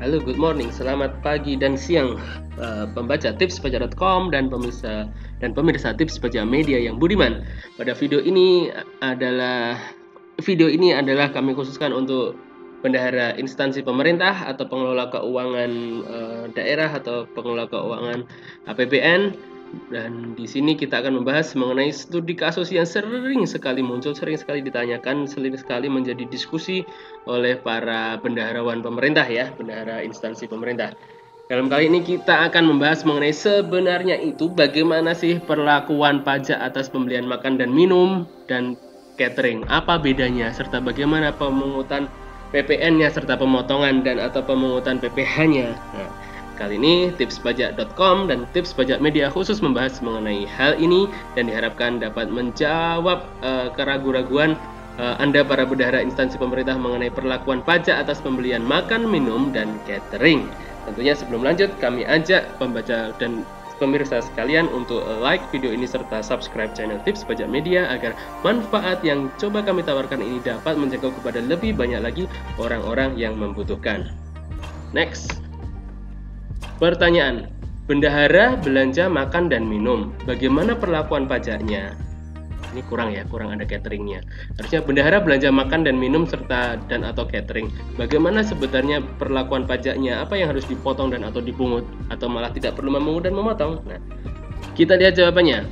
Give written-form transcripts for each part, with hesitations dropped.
Halo, good morning, selamat pagi dan siang pembaca tipspajak.com dan pemirsa tips pajak media yang budiman. Pada video ini adalah kami khususkan untuk bendahara instansi pemerintah atau pengelola keuangan daerah atau pengelola keuangan APBN. Dan di sini kita akan membahas mengenai studi kasus yang sering sekali muncul, sering sekali ditanyakan, sering sekali menjadi diskusi oleh para bendaharawan pemerintah ya, bendahara instansi pemerintah. Dalam kali ini kita akan membahas mengenai sebenarnya itu bagaimana sih perlakuan pajak atas pembelian makan dan minum dan catering, apa bedanya, serta bagaimana pemungutan PPN-nya serta pemotongan dan atau pemungutan PPh-nya. Nah, kali ini tipspajak.com dan tips pajak media khusus membahas mengenai hal ini dan diharapkan dapat menjawab keraguan-raguan Anda para bendahara instansi pemerintah mengenai perlakuan pajak atas pembelian makan, minum, dan catering. Tentunya sebelum lanjut, kami ajak pembaca dan pemirsa sekalian untuk like video ini serta subscribe channel Tips Pajak Media agar manfaat yang coba kami tawarkan ini dapat menjangkau kepada lebih banyak lagi orang-orang yang membutuhkan. Next. Pertanyaan, bendahara belanja makan dan minum, bagaimana perlakuan pajaknya? Ini kurang ada cateringnya. Harusnya bendahara belanja makan dan minum serta dan atau catering. Bagaimana sebenarnya perlakuan pajaknya? Apa yang harus dipotong dan atau dipungut? Atau malah tidak perlu memungut dan memotong? Nah, kita lihat jawabannya.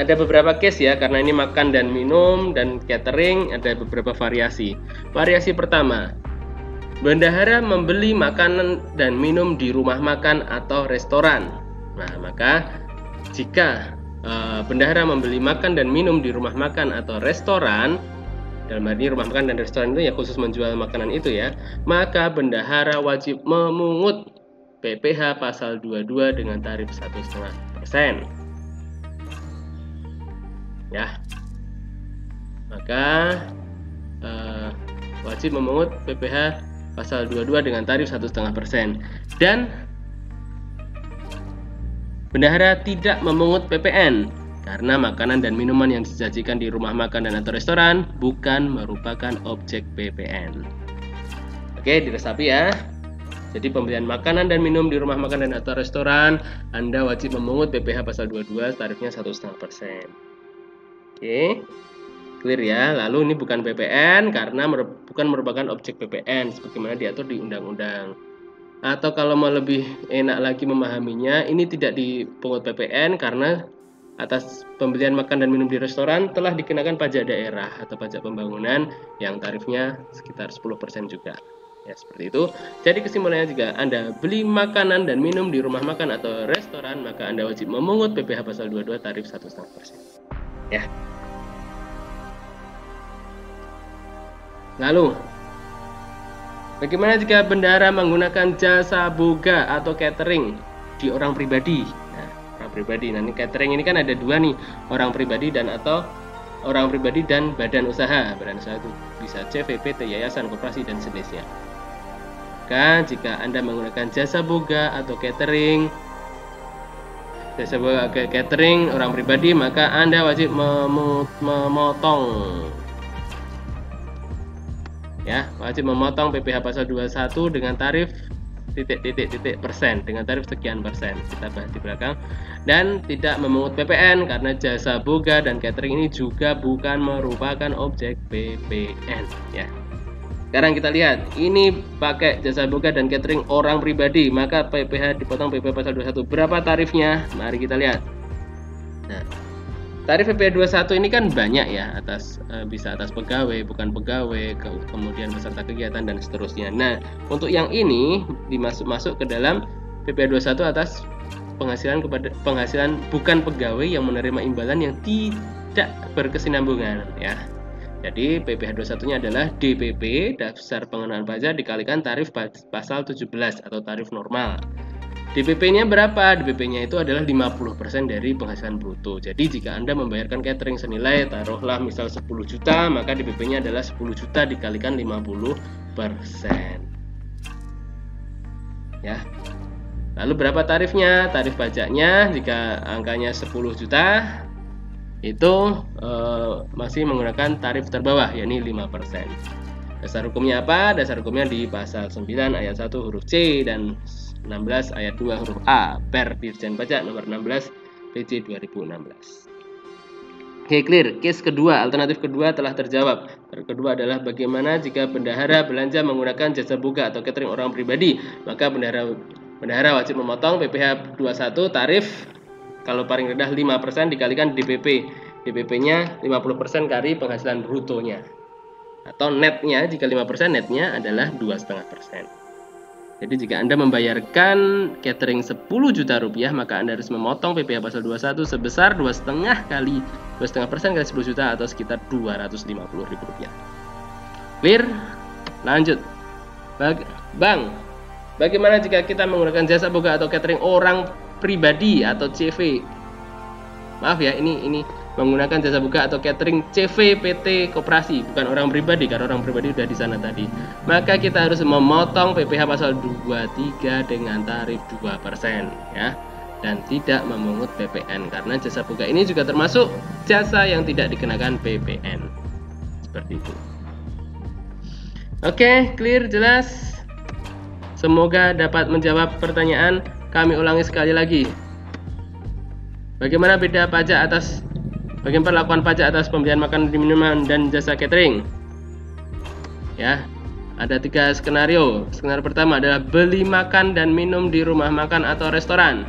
Ada beberapa case ya, karena ini makan dan minum dan catering, ada beberapa variasi. Variasi pertama, bendahara membeli makanan dan minum di rumah makan atau restoran. Nah, maka jika bendahara membeli makan dan minum di rumah makan atau restoran, dalam hal ini rumah makan dan restoran itu ya khusus menjual makanan itu ya, maka bendahara wajib memungut PPh pasal 22 dengan tarif 1,5%. Ya, maka wajib memungut PPh pasal 22 dengan tarif 1,5%. Dan bendahara tidak memungut PPN karena makanan dan minuman yang disajikan di rumah makan dan atau restoran bukan merupakan objek PPN. Oke, diresapi ya. Jadi pembelian makanan dan minum di rumah makan dan atau restoran, Anda wajib memungut PPh pasal 22, tarifnya 1,5%. Oke, clear ya. Lalu ini bukan PPN karena bukan merupakan objek PPN sebagaimana diatur di undang-undang. Atau kalau mau lebih enak lagi memahaminya, ini tidak dipungut PPN karena atas pembelian makan dan minum di restoran telah dikenakan pajak daerah atau pajak pembangunan yang tarifnya sekitar 10% juga. Ya, seperti itu. Jadi kesimpulannya, jika Anda beli makanan dan minum di rumah makan atau restoran, maka Anda wajib memungut PPh pasal 22 tarif 1,5%. Ya. Lalu, bagaimana jika bendahara menggunakan jasa boga atau catering di orang pribadi? Nah, orang pribadi. Nah, ini catering ini kan ada dua nih, orang pribadi dan atau orang pribadi dan badan usaha. Badan usaha itu bisa CV, PT, yayasan, koperasi dan sejenisnya. Maka jika Anda menggunakan jasa boga atau catering, orang pribadi, maka Anda wajib memotong. Ya, wajib memotong PPh pasal 21 dengan tarif persen, dengan tarif sekian persen, kita bahas di belakang. Dan tidak memungut PPN karena jasa boga dan catering ini juga bukan merupakan objek PPN ya. Sekarang kita lihat, ini pakai jasa boga dan catering orang pribadi, maka PPh dipotong PPh pasal 21. Berapa tarifnya? Mari kita lihat. Nah, tarif PPh 21 ini kan banyak ya, bisa atas pegawai, bukan pegawai, kemudian peserta kegiatan dan seterusnya. Nah, untuk yang ini masuk ke dalam PPh 21 atas penghasilan bukan pegawai yang menerima imbalan yang tidak berkesinambungan ya. Jadi PPh 21-nya adalah DPP, dasar pengenaan pajak, dikalikan tarif pasal 17 atau tarif normal. DPP-nya berapa? DPP-nya itu adalah 50% dari penghasilan bruto. Jadi jika Anda membayarkan catering senilai taruhlah misal 10 juta, maka DPP-nya adalah 10 juta dikalikan 50%. Ya. Lalu berapa tarifnya? Tarif pajaknya jika angkanya 10 juta itu masih menggunakan tarif terbawah, yakni 5%. Dasar hukumnya apa? Dasar hukumnya di pasal 9 ayat 1 huruf C dan 16 ayat 2 huruf A Per Dirjen Pajak nomor 16 PC 2016. Oke, clear. Case kedua, alternatif kedua telah terjawab. Kedua adalah bagaimana jika bendahara belanja menggunakan jasa boga atau catering orang pribadi, maka bendahara wajib memotong PPh 21 tarif kalau paling rendah 5% dikalikan DPP. DPP-nya 50% kali penghasilan brutonya. Atau netnya, jika 5% netnya adalah 2,5%. Jadi jika Anda membayarkan catering 10 juta rupiah, maka Anda harus memotong PPh pasal 21 sebesar 2,5% kali 10 juta atau sekitar 250.000 rupiah. Clear? Lanjut. Bang, bagaimana jika kita menggunakan jasa boga atau catering orang pribadi atau CV? Maaf ya, ini menggunakan jasa boga atau catering CV PT Koperasi, bukan orang pribadi, karena orang pribadi udah di sana tadi. Maka kita harus memotong PPh pasal 23 dengan tarif 2% ya, dan tidak memungut PPN karena jasa boga ini juga termasuk jasa yang tidak dikenakan PPN. Seperti itu. Oke, clear, jelas? Semoga dapat menjawab pertanyaan. Kami ulangi sekali lagi. Bagaimana perlakuan pajak atas pembelian makanan di minuman dan jasa catering? Ya, ada 3 skenario. Skenario pertama adalah beli makan dan minum di rumah makan atau restoran.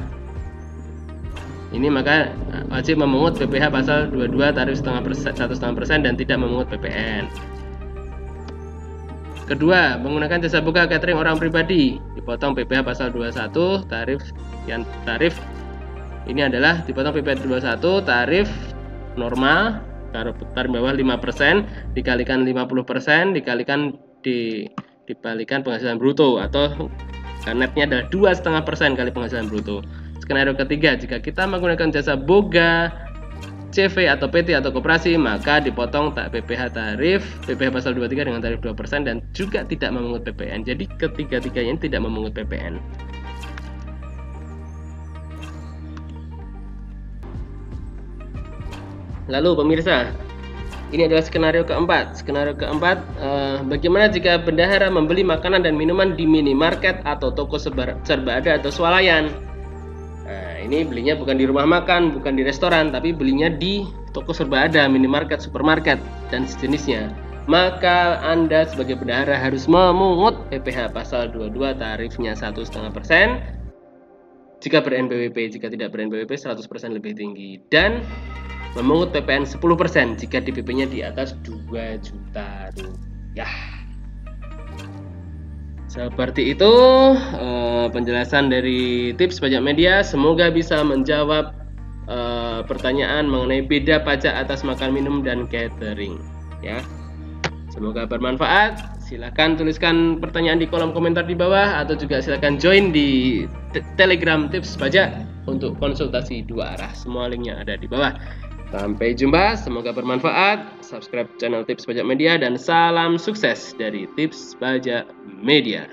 Ini maka wajib memungut PPh pasal 22 tarif 1,5% dan tidak memungut PPN. Kedua, menggunakan jasa boga catering orang pribadi, dipotong PPh pasal 21 tarif ini adalah dipotong PPh 21 tarif normal, tarif bawah 5% dikalikan 50% dikalikan penghasilan bruto atau netnya adalah 2,5% kali penghasilan bruto. Skenario ketiga, jika kita menggunakan jasa boga, CV atau PT atau koperasi, maka dipotong PPh pasal 23 dengan tarif 2% dan juga tidak memungut PPN. Jadi ketiga-tiganya tidak memungut PPN. Lalu pemirsa, ini adalah skenario keempat. Skenario keempat, bagaimana jika bendahara membeli makanan dan minuman di minimarket atau toko serba ada atau swalayan? Nah, ini belinya bukan di rumah makan, bukan di restoran, tapi belinya di toko serba ada, minimarket, supermarket, dan sejenisnya. Maka Anda sebagai bendahara harus memungut PPh pasal 22 tarifnya 1,5%. Jika ber-NPWP, jika tidak ber-NPWP 100% lebih tinggi, dan memungut PPN 10% jika DPP-nya di atas 2 juta rupiah. Seperti itu penjelasan dari tips pajak media. Semoga bisa menjawab pertanyaan mengenai beda pajak atas makan minum dan catering ya. Semoga bermanfaat. Silahkan tuliskan pertanyaan di kolom komentar di bawah, atau juga silahkan join di Telegram tips pajak untuk konsultasi 2 arah. Semua linknya ada di bawah. Sampai jumpa, semoga bermanfaat. Subscribe channel Tips Pajak Media dan salam sukses dari Tips Pajak Media.